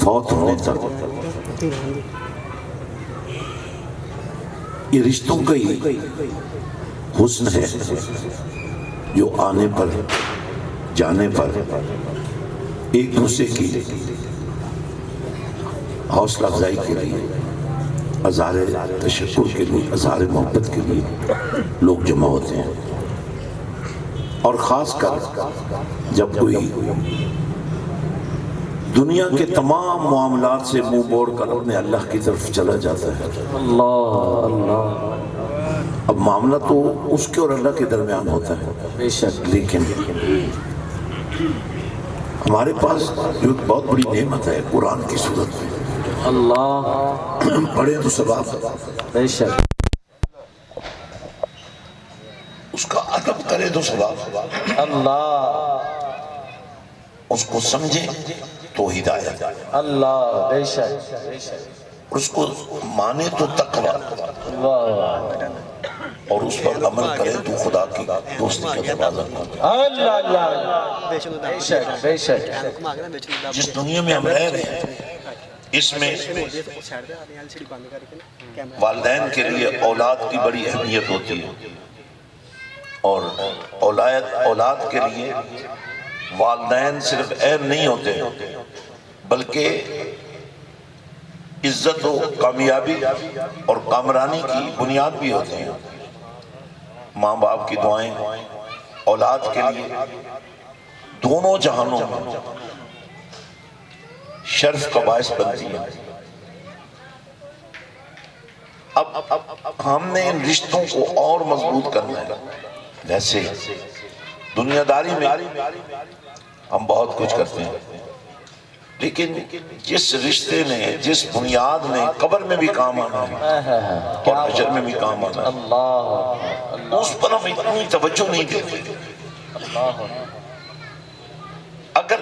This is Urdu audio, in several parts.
فوت ہونے تک یہ رشتوں کا ہی حسن ہے جو آنے پر جانے پر ایک دوسرے کی حوصلہ افزائی کے لیے، اظہار تشکر کے لیے، اظہار محبت کے لیے لوگ جمع ہوتے ہیں. اور خاص کر جب کوئی دنیا کے تمام معاملات سے منہ موڑ کر اپنے اللہ کی طرف چلا جاتا ہے. اللہ اللہ. اب معاملہ تو اس کے اور اللہ کے درمیان ہوتا ہے، بے شک. لیکن ہمارے پاس جو ایک بہت بڑی نعمت ہے قرآن کی صورت میں، اللہ. پڑھیں تو ثواب، بے شک. اس کا ادب کرے تو ثواب، اللہ اس کو سمجھے تو ہدایت، اللہ. بے شک بے شک. اس کو مانے تو تقوی، واہ. اور اس پر عمل کرے تو خدا کی دوستی کا دروازہ کھولے. اللہ اللہ. بے شک بے شک. جس دنیا میں ہم رہ رہے ہیں اس میں والدین کے لیے اولاد کی بڑی اہمیت ہوتی ہے، اور اولاد کے لیے والدین صرف اہم نہیں ہوتے بلکہ عزت و کامیابی اور کامرانی کی بنیاد بھی ہوتے ہیں. ماں باپ کی دعائیں اولاد کے لیے دونوں جہانوں میں شرف کا باعث بنتی ہے. اب ہم نے ان رشتوں کو اور مضبوط کرنا ہے. ویسے دنیا داری میں ہم بہت کچھ کرتے ہیں، لیکن جس رشتے نے، جس بنیاد نے قبر میں بھی کام آنا ہے اور حشر میں بھی کام آنا ہے، اللہ اس پر ہم اتنی توجہ نہیں دیتے. اگر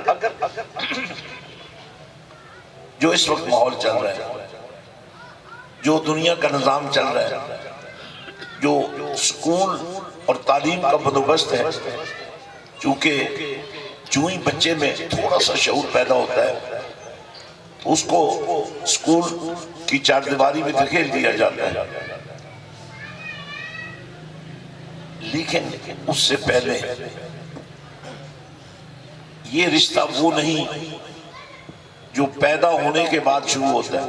جو اس وقت ماحول چل رہا ہے، جو دنیا کا نظام چل رہا ہے، جو سکول اور تعلیم کا بندوبست ہے، چونکہ جو ہی بچے میں تھوڑا سا شعور پیدا ہوتا ہے اس کو سکول کی چار دیواری میں دھکیل دیا جاتا ہے. لیکن اس سے پہلے یہ رشتہ وہ نہیں جو پیدا ہونے کے بعد شروع ہوتا ہے.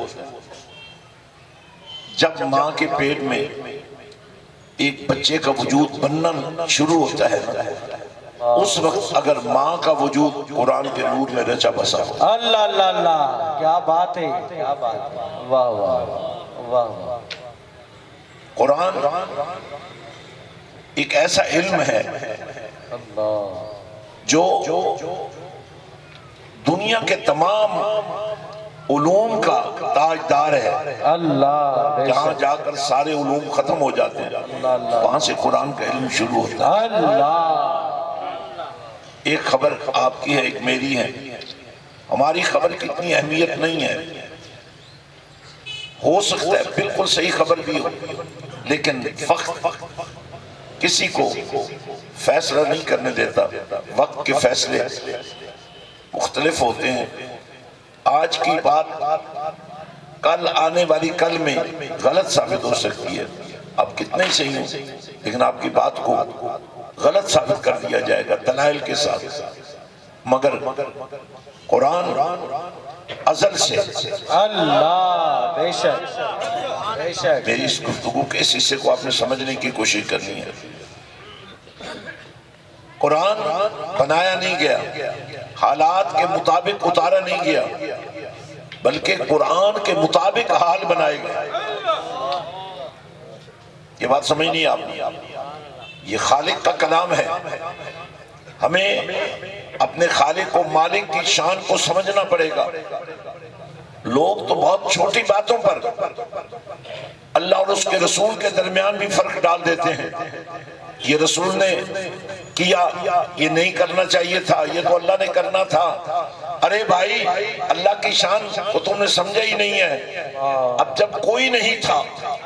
جب ماں کے پیٹ میں ایک بچے کا وجود بننا شروع ہوتا ہے، اس وقت اگر ماں کا وجود قرآن کے نور میں رچا بسا ہو. اللہ اللہ اللہ. کیا بات ہے، کیا بات ہے. واہ واہ واہ واہ. قرآن ایک ایسا علم ہے اللہ. جو دنیا کے تمام علوم کا تاجدار ہے. اللہ. بے جہاں شک. جا کر سارے علوم ختم ہو جاتے ہیں وہاں سے قرآن کا علم شروع ہوتا ہے. اللہ. ایک خبر آپ کی ہے، ایک میری ہے. ہماری خبر کی اتنی اہمیت نہیں ہے، ہو سکتا ہے بالکل صحیح خبر بھی ہو، لیکن وقت کسی کو فیصلہ نہیں کرنے دیتا. وقت کے فیصلے مختلف ہوتے ہیں. آج کی بات کل آنے والی کل میں غلط ثابت ہو سکتی ہے. آپ کتنے ہی صحیح ہوں لیکن آپ کی بات کو غلط ثابت کر دیا جائے گا دلائل کے ساتھ. مگر قرآن ازل سے، اللہ. بے شک بے شک. میری اس گفتگو کے اس حصے کو آپ نے سمجھنے کی کوشش کرنی ہے. قرآن بنایا نہیں گیا، حالات کے مطابق اتارا نہیں گیا، بلکہ قرآن کے مطابق حال بنائے گئے. یہ بات سمجھ نہیں آپ نے؟ یہ خالق کا کلام ہے. ہمیں اپنے خالق و مالک کی شان کو سمجھنا پڑے گا. لوگ تو بہت چھوٹی باتوں پر اللہ اور اس کے رسول کے درمیان بھی فرق ڈال دیتے ہیں. یہ رسول نے کیا، یہ نہیں کرنا چاہیے تھا، یہ تو اللہ نے کرنا تھا. ارے بھائی، اللہ کی شان کو تم نے سمجھا ہی نہیں ہے. اب جب کوئی نہیں تھا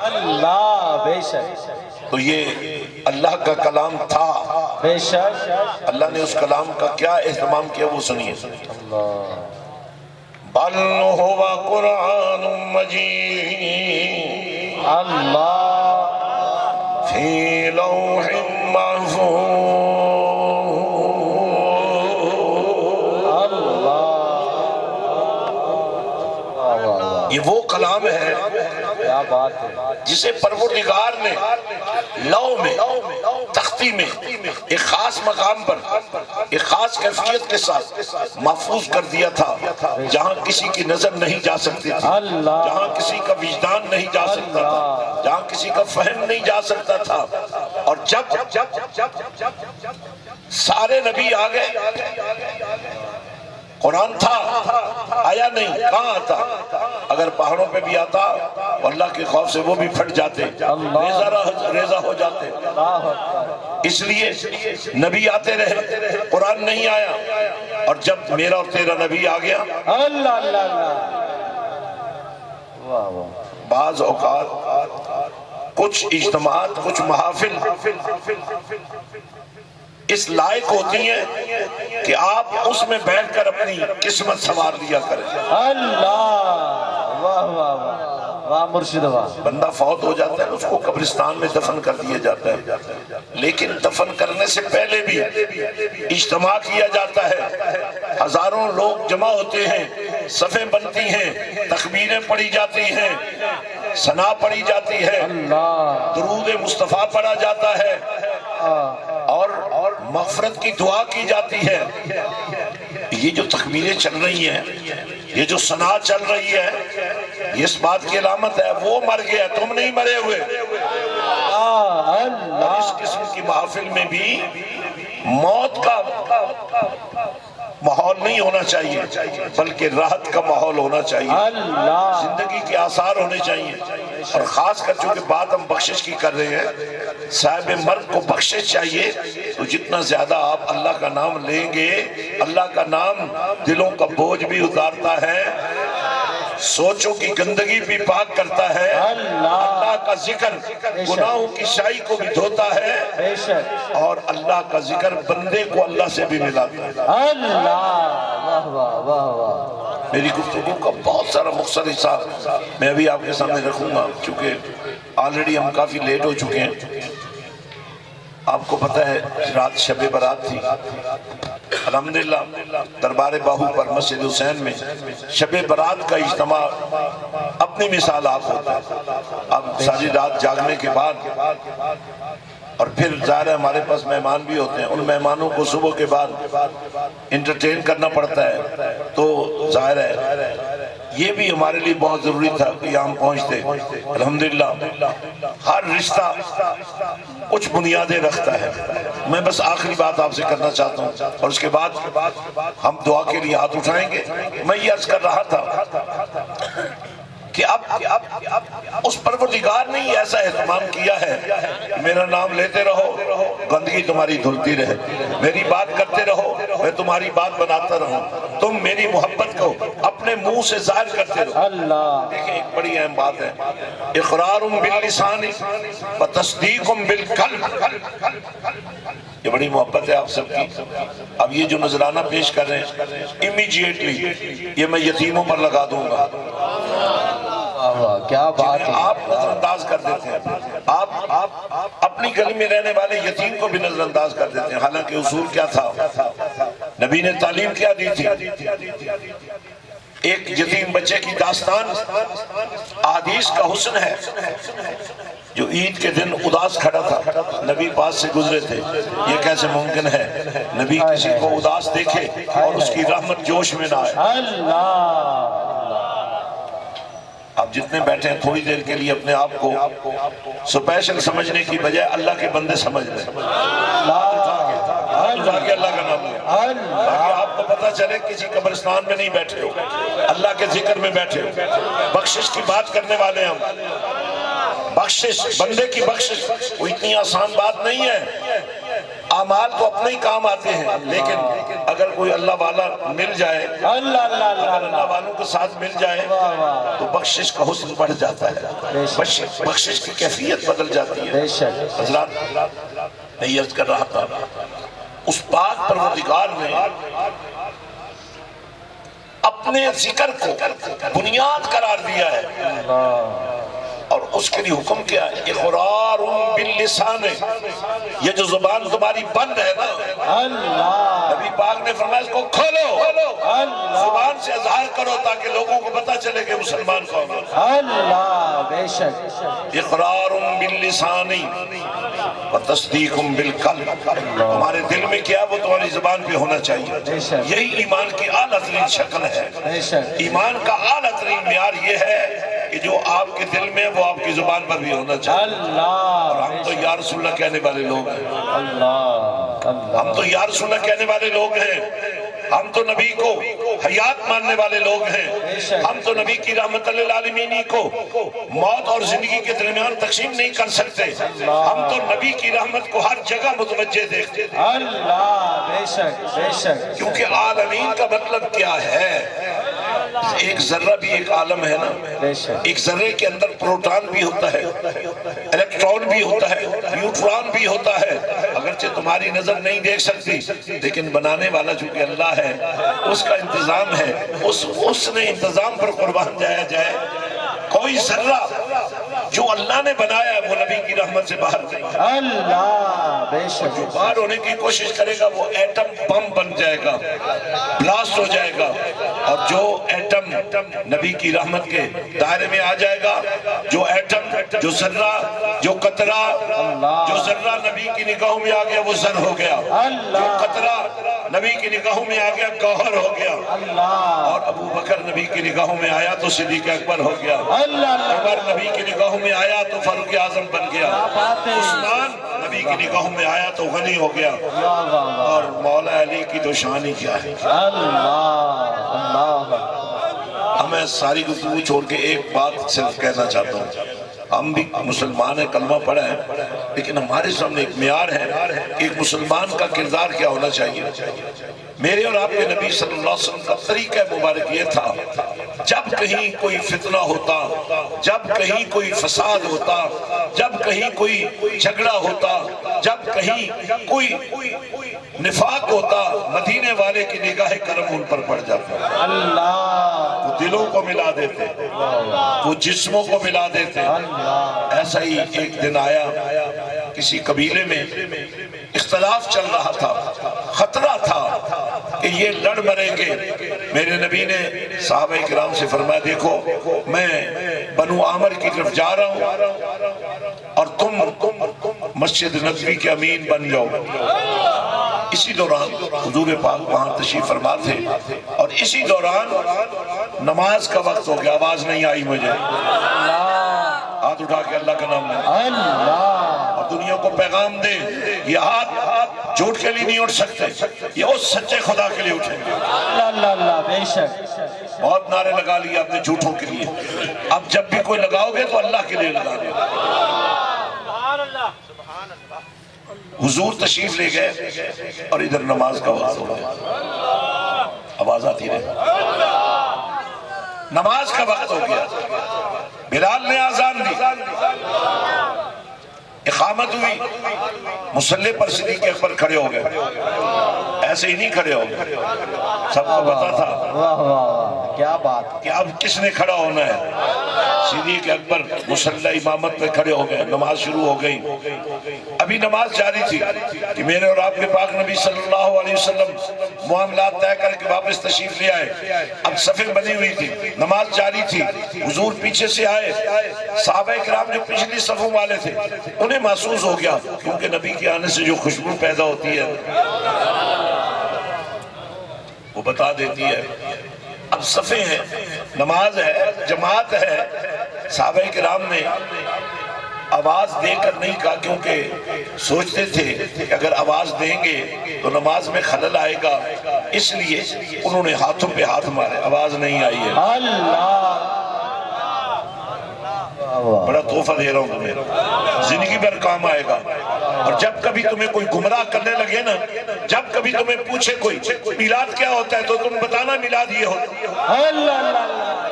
اللہ. بے شک تو یہ اللہ کا کلام تھا. بے شک. اللہ نے اس کلام کا کیا اہتمام کیا وہ سنیے. بل هو قرآن مجید اللہ فی لوح محفوظ۔ اللہ یہ وہ کلام ہے کیا بات ہے، جسے پروردگار نے لوح میں، تختی میں، ایک خاص مقام پر ایک خاص کیفیت کے ساتھ محفوظ کر دیا تھا، جہاں کسی کی نظر نہیں جا سکتی تھی، اللہ جہاں کسی کا وجدان نہیں جا سکتا تھا، جہاں کسی کا فہم نہیں جا سکتا تھا۔ اور جب سارے نبی آ گئے، قرآن تھا، آیا نہیں، کہاں آتا؟ اگر پہاڑوں پہ بھی آتا اللہ کے خوف سے وہ بھی پھٹ جاتے، ریزہ ہو جاتے۔ اس لیے نبی آتے رہے، قرآن نہیں آیا، اور جب میرا اور تیرا نبی آ گیا، اللہ اللہ اللہ، واہ واہ، بعض اوقات کچھ اجتماعات، کچھ محافل اس لائق ہوتی ہیں کہ آپ اس میں بیٹھ کر اپنی قسمت سنوار لیا کریں۔ اللہ، واہ واہ واہ واہ مرشد واہ۔ بندہ فوت ہو جاتا ہے، اس کو قبرستان میں دفن کر دیا جاتا ہے، لیکن دفن کرنے سے پہلے بھی اجتماع کیا جاتا ہے، ہزاروں لوگ جمع ہوتے ہیں، صفیں بنتی ہیں، تکبیریں پڑھی جاتی ہیں، ثنا پڑھی جاتی ہے، اللہ درود مصطفیٰ پڑھا جاتا ہے، اور مغفرت کی دعا کی جاتی ہے۔ یہ جو تکبیریں چل رہی ہیں، یہ جو ثنا چل رہی ہے، یہ اس بات کی علامت ہے وہ مر گیا، تم نہیں مرے ہوئے۔ اللہ، اس قسم کی محافل میں بھی موت کا ماحول نہیں ہونا چاہیے، بلکہ راحت کا ماحول ہونا چاہیے، اللہ زندگی کے آثار ہونے چاہیے۔ اور خاص کر چونکہ بات ہم بخشش کی کر رہے ہیں، صاحب مرد کو بخشش چاہیے، تو جتنا زیادہ آپ اللہ کا نام لیں گے، اللہ کا نام دلوں کا بوجھ بھی اتارتا ہے، سوچوں کی گندگی بھی پاک کرتا ہے، اللہ کا ذکر گناہوں کی شائی کو بھی دھوتا ہے، بے شک، اور اللہ کا ذکر بندے کو اللہ سے بھی ملاتا ہے۔ اللہ، واہ واہ واہ واہ، میری گفتگو کا بہت سارا مختصر حصہ میں ابھی آپ کے سامنے رکھوں گا، چونکہ آلریڈی ہم کافی لیٹ ہو چکے ہیں۔ آپ کو پتہ ہے رات شب برات تھی، الحمدللہ دربار باہو پر مسجد حسین میں شب برات کا اجتماع اپنی مثال آپ ہوتا ہے۔ اب ساری رات جاگنے کے بعد اور پھر ظاہر ہے ہمارے پاس مہمان بھی ہوتے ہیں، ان مہمانوں کو صبح کے بعد انٹرٹین کرنا پڑتا ہے، تو ظاہر ہے یہ بھی ہمارے لیے بہت ضروری تھا کہ یہاں ہم پہنچتے۔ الحمدللہ ہر رشتہ کچھ بنیادیں رکھتا ہے۔ میں بس آخری بات آپ سے کرنا چاہتا ہوں، اور اس کے بعد ہم دعا کے لیے ہاتھ اٹھائیں گے۔ میں یہ عرض کر رہا تھا کہ اب اس پروردگار نے ہی ایسا اہتمام کیا ہے، میرا نام لیتے رہو، گندگی تمہاری دھلتی رہے، میری بات کرتے رہو، میں تمہاری بات بناتا رہوں، تم میری محبت کو اپنے منہ سے ظاہر کرتے رہو۔ اللہ، دیکھیں ایک بڑی اہم بات ہے، اقرار باللسان و تصدیق بالقلب، یہ بڑی محبت ہے آپ سب کی۔ اب یہ جو نذرانہ پیش کر رہے ہیں، امیجیٹلی یہ میں یتیموں پر لگا دوں گا، کیا بات ہے، آپ نظر انداز کر دیتے ہیں، آپ اپنی گلی میں رہنے والے یتیم کو بھی نظر انداز کر دیتے ہیں، حالانکہ اصول کیا تھا، نبی نے تعلیم کیا دی تھی۔ ایک یتیم بچے کی داستان احادیث کا حسن ہے، جو عید کے دن اداس کھڑا تھا، نبی پاس سے گزرے تھے، یہ کیسے ممکن ہے نبی کسی کو اداس دیکھے اور اس کی رحمت جوش میں نہ آئے۔ اللہ، آپ جتنے بیٹھے ہیں تھوڑی دیر کے لیے اپنے آپ کو سپیشل سمجھنے کی بجائے اللہ کے بندے سمجھ لیں، اٹھا کے اللہ کا نام لیں، تاکہ آپ کو پتہ چلے کسی قبرستان میں نہیں بیٹھے ہو، اللہ کے ذکر میں بیٹھے ہو۔ بخشش کی بات کرنے والے ہم، بخشش، بندے کی بخشش وہ اتنی آسان بات نہیں ہے۔ اعمال تو اپنے ہی کام آتے ہیں، لیکن اگر کوئی اللہ والا مل جائے، اللہ والوں کے ساتھ مل جائے تو بخشش کا حسن بڑھ جاتا ہے، بخشش کی کیفیت بدل جاتی ہے۔ حضرات میں یہ عرض کر رہا تھا، اس پاک پروردگار نے اپنے ذکر کو بنیاد قرار دیا ہے، اور اس کے لیے حکم کیا ہے؟ اقرار باللسان، یہ جو زبان تمہاری بند ہے نا، اللہ نبی پاک نے فرمایا اس کو کھولو، زبان سے اظہار کرو تاکہ لوگوں کو پتہ چلے کہ مسلمان کون ہے۔ اللہ بے شک اقرار باللسان وتصدیق بالقلب، تمہارے دل میں کیا وہ تمہاری زبان پہ ہونا چاہیے۔ یہی ایمان کی اعلیٰ ترین شکل ہے۔ بے شک ایمان کا اعلیٰ ترین معیار یہ ہے کہ جو آپ کے دل میں وہ آپ کی زبان پر بھی ہونا چاہیے۔ اللہ اور ہم تو یا رسول اللہ کہنے والے لوگ ہیں، اللہ ہم تو یا رسول اللہ کہنے والے لوگ ہیں، ہم تو نبی کو حیات ماننے والے لوگ ہیں، ہم تو نبی کی رحمت للعالمین کو موت اور زندگی کے درمیان تقسیم نہیں کر سکتے، ہم تو نبی کی رحمت کو ہر جگہ متوجہ دیکھتے ہیں۔ اللہ بے شک بے شک کیونکہ عالمین کا مطلب کیا ہے؟ ایک ذرہ بھی ایک عالم ہے نا، بے شک ایک ذرے کے اندر پروٹون بھی ہوتا ہے، الیکٹرون بھی ہوتا ہے، نیوٹرون بھی ہوتا ہے، اگرچہ تمہاری نظر نہیں دیکھ سکتی لیکن بنانے والا چونکہ اللہ ہے، اس کا انتظام ہے، اس نے انتظام پر قربان جایا جائے۔ کوئی ذرہ جو اللہ نے بنایا ہے وہ نبی کی رحمت سے باہر نہیں ہے۔ اللہ بے شک جو باہر ہونے کی کوشش کرے گا وہ ایٹم بم بن جائے گا، بلاسٹ ہو جائے گا، اور جو ایٹم نبی کی رحمت کے دائرے میں آ جائے گا، جو ایٹم، جو ذرہ، جو قطرہ، جو ذرہ نبی کی نگاہوں میں آ گیا وہ زر ہو گیا، جو قطرہ نبی کی نگاہوں میں آ گیا گوہر ہو گیا، اور ابو بکر نبی کی نگاہوں میں آیا تو صدیق اکبر ہو گیا، عمر نبی کی نگاہوں میں آیا تو فاروق اعظم بن گیا، عثمان نبی کی نگاہوں میں آیا تو غنی ہو گیا، اور مولا علی کی تو شان ہی کیا ہے۔ ہمیں ساری گفتگو چھوڑ کے ایک بات صرف کہنا چاہتا ہوں، ہم بھی مسلمان ہیں، کلمہ پڑھا ہے، لیکن ہمارے سامنے ایک معیار ہے، ایک مسلمان کا کردار کیا ہونا چاہیے۔ میرے اور آپ کے نبی صلی اللہ علیہ وسلم کا طریقہ مبارک یہ تھا، جب کہیں کوئی فتنہ ہوتا، جب کہیں کوئی فساد ہوتا، جب کہیں کوئی جھگڑا ہوتا، جب کہیں کوئی نفاق ہوتا، مدینے والے کی نگاہ کرم ان پر پڑ جاتا، وہ دلوں کو ملا دیتے، وہ جسموں کو ملا دیتے۔ ایسا ہی ایک دن آیا، کسی قبیلے میں اختلاف چل رہا تھا، خطرہ تھا کہ یہ لڑ مریں گے۔ میرے نبی نے صحابہ کرام سے فرمایا دیکھو میں بنو عامر کی طرف جا رہا ہوں اور تم مسجد نبوی کے امین بن جاؤ۔ اسی دوران حضور پاک وہاں تشریف فرما تھے، اور اسی دوران نماز کا وقت ہو گیا، آواز نہیں آئی مجھے، ہاتھ اٹھا کے اللہ کا نام لیں اور دنیا کو پیغام دے، یہ ہاتھ جھوٹ کے لیے نہیں اٹھ سکتے، یہ اس سچے خدا کے لیے اٹھیں گے۔ اللہ بے شک بہت نعرے لگا لیے آپ نے جھوٹوں کے لیے، اب جب بھی کوئی لگاؤ گے تو اللہ کے لیے لگا دیں۔ حضور تشریف لے گئے اور ادھر نماز کا وقت ہو گیا، آواز آتی رہے، نماز کا وقت ہو گیا، بلال نے آذان دی، اقامت ہوئی، مصلی پر صدیق اکبر کھڑے ہو گئے، ایسے ہی نہیں کھڑے ہو گئے، سب کو پتا تھا واہ واہ کیا بات کہ اب کس نے کھڑا ہونا ہے۔ صدیق اکبر مصلی امامت پہ کھڑے ہو گئے، نماز شروع ہو گئی۔ ابھی نماز جاری تھی کہ میرے اور آپ کے پاک نبی صلی اللہ علیہ وسلم معاملات طے کر کے واپس تشریف لے آئے، اب صفیں بنی ہوئی تھی، نماز جاری تھی، حضور پیچھے سے آئے، صحابہ کرام جو پچھلی صفوں والے تھے انہیں محسوس ہو گیا، کیونکہ نبی کے آنے سے جو خوشبو پیدا ہوتی ہے وہ بتا دیتی ہے۔ اب صفیں ہیں، نماز ہے، جماعت ہے، صحابہ کرام نے آواز دے کر نہیں کہا، کیونکہ سوچتے تھے کہ اگر آواز دیں گے تو نماز میں خلل آئے گا، اس لیے انہوں نے ہاتھوں پہ ہاتھ مارے، آواز نہیں آئی ہے۔ بڑا تحفہ دے رہا ہوں تمہیں، زندگی بھر کام آئے گا۔ اور جب کبھی تمہیں کوئی گمراہ کرنے لگے نا، جب کبھی تمہیں پوچھے کوئی میلاد کیا ہوتا ہے تو تم بتانا میلاد یہ ہوتا ہے۔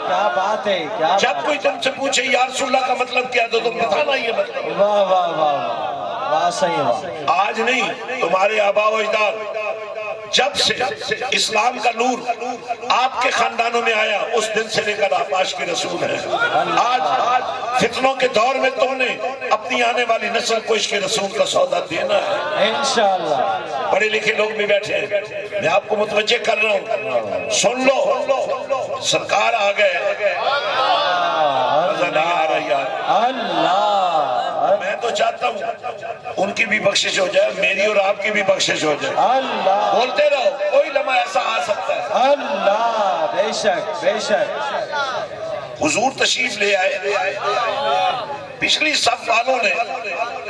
کیا بات ہے، جب کوئی تم سے پوچھے یا رسول اللہ کا مطلب کیا تو تم بتانا یہ مطلب۔ واہ واہ واہ واہ صحیح واہ۔ آج نہیں، تمہارے آباء و اجداد جب سے اسلام کا نور آپ کے خاندانوں میں آیا اس دن سے لے کر آپ عاشق رسول ہیں. آج فتنوں کے دور میں تم نے اپنی آنے والی نسل کو عشق رسول کا سودا دینا ہے. انشاءاللہ. پڑھے لکھے لوگ بھی بیٹھے ہیں, میں آپ کو متوجہ کر رہا ہوں, سن لو, سرکار آ گئے. مزہ نہیں آ رہا یار. اللہ. میں تو چاہتا ہوں ان کی بھی بخشش ہو جائے, میری اور آپ کی بھی بخشش ہو جائے. اللہ. بولتے رہو, کوئی لمحہ ایسا آ سکتا ہے. اللہ. بے شک بے شک. حضور تشریف لے آئے. پچھلی صف والوں نے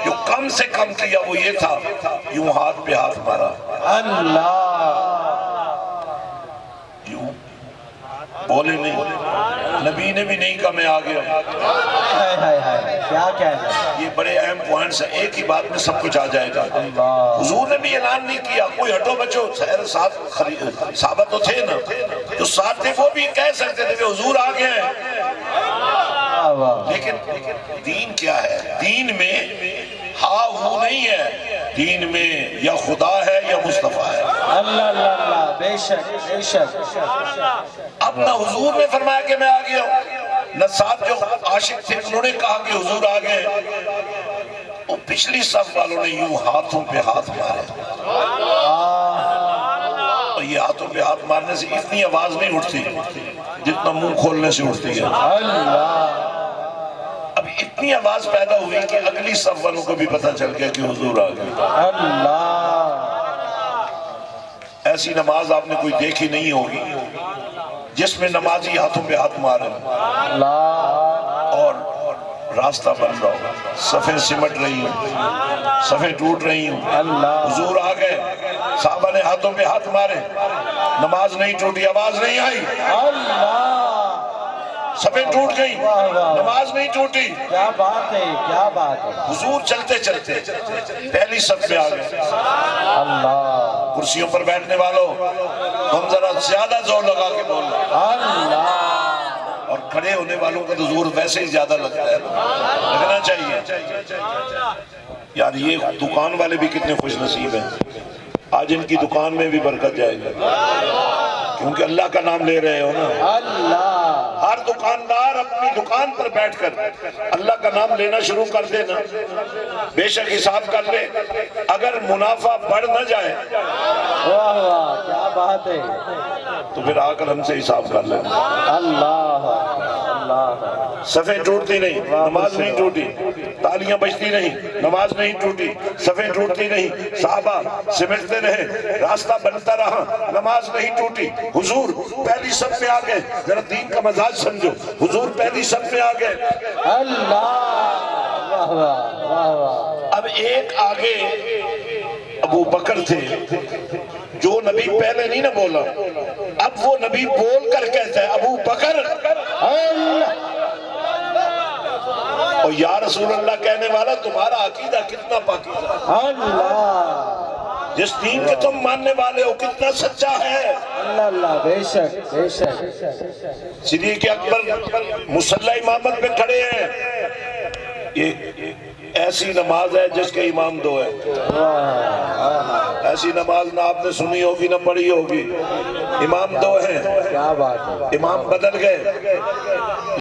جو کم سے کم کیا وہ یہ تھا, یوں ہاتھ پہ ہاتھ مارا. اللہ. یوں بولے نہیں, نبی نے بھی نہیں کہا میں آ گیا. ہائے ہائے ہائے, کیا کہنا. یہ بڑے اہم پوائنٹس ہیں, ایک ہی بات میں سب کچھ آ جائے گا. اللہ. حضور نے بھی اعلان نہیں کیا, کوئی ہٹو بچو, صحابہ تو تھے نا, جو ساتھ تھے وہ بھی کہہ سکتے تھے کہ حضور آ گئے ہیں. لیکن دین کیا ہے؟ دین میں ہاں وہ نہیں ہے, دین میں یا خدا ہے یا مصطفیٰ ہے. اللہ اللہ اللہ. بے شک بے شک. اب نہ حضور نے فرمایا کہ میں آ گیا ہوں, نہ ساتھ جو عاشق تھے انہوں نے کہا کہ حضور آ گئے. وہ پچھلی صف والوں نے یوں ہاتھوں پہ ہاتھ مارے. اور یہ ہاتھوں پہ ہاتھ مارنے سے اتنی آواز نہیں اٹھتی جتنا منہ کھولنے سے اٹھتی ہے. اللہ. اب اتنی آواز پیدا ہوئی کہ اگلی صف والوں کو بھی پتہ چل گیا کہ حضور آ گئے. اللہ. ایسی نماز آپ نے کوئی دیکھی نہیں ہوگی جس میں نمازی ہاتھوں پہ ہاتھ مارے اللہ. اور راستہ بن رہا ہو, صفیں سمٹ رہی ہوں, صفیں ٹوٹ رہی ہوں. اللہ. حضور آ گئے, صحابہ نے ہاتھوں پہ ہاتھ مارے, نماز نہیں ٹوٹی, آواز نہیں آئی, اللہ. صفیں ٹوٹ گئی, نماز نہیں ٹوٹی. کیا بات ہے, کیا بات ہے. حضور چلتے چلتے پہلی صف میں آ گئے. اللہ. کرسیوں پر بیٹھنے والوں تم ذرا زیادہ زور لگا کے بولو. اللہ. اور کھڑے ہونے والوں کا تو زور ویسے ہی زیادہ لگتا ہے, لگنا چاہیے. یار یہ دکان والے بھی کتنے خوش نصیب ہیں, آج ان کی دکان میں بھی برکت جائے گی, کیونکہ اللہ کا نام لے رہے ہو نا. اللہ. ہر دکاندار اپنی دکان پر بیٹھ کر اللہ کا نام لینا شروع کر دے نا, بے شک حساب کر لے, اگر منافع بڑھ نہ جائے واہ واہ, کیا بات ہے. تو پھر آ کر ہم سے حساب کر لیں. اللہ. اللہ. صفیں ٹوٹتی نہیں, نماز نہیں ٹوٹی, تالیاں بجتی نہیں, نماز نہیں ٹوٹی, صفیں ٹوٹتی نہیں, صحابہ سمٹتے رہے, راستہ بنتا رہا, نماز نہیں ٹوٹی. حضور پہلی صف میں آ گئے, ذرا دین کا مزاج سمجھو, حضور پہلی صف میں آ گئے. اللہ. واہ واہ واہ واہ. اب ایک آگے ابو بکر تھے جو نبی پہلے نہیں نہ بولا, اب وہ نبی بول کر کہتا ہے ابو بکر. اللہ. اور یا رسول اللہ کہنے والا تمہارا عقیدہ کتنا پاکیزہ, اللہ. جس دین کے تم ماننے والے ہو کتنا سچا ہے. اللہ اللہ. بے شک بے شک. صدیق اکبر مصلی امامت پہ کھڑے ہیں, یہ ایسی نماز ہے جس کے امام دو ہے. ایسی نماز نہ آپ نے سنی ہوگی نہ پڑھی ہوگی, امام دو ہیں. کیا بات ہے. امام بدل گئے,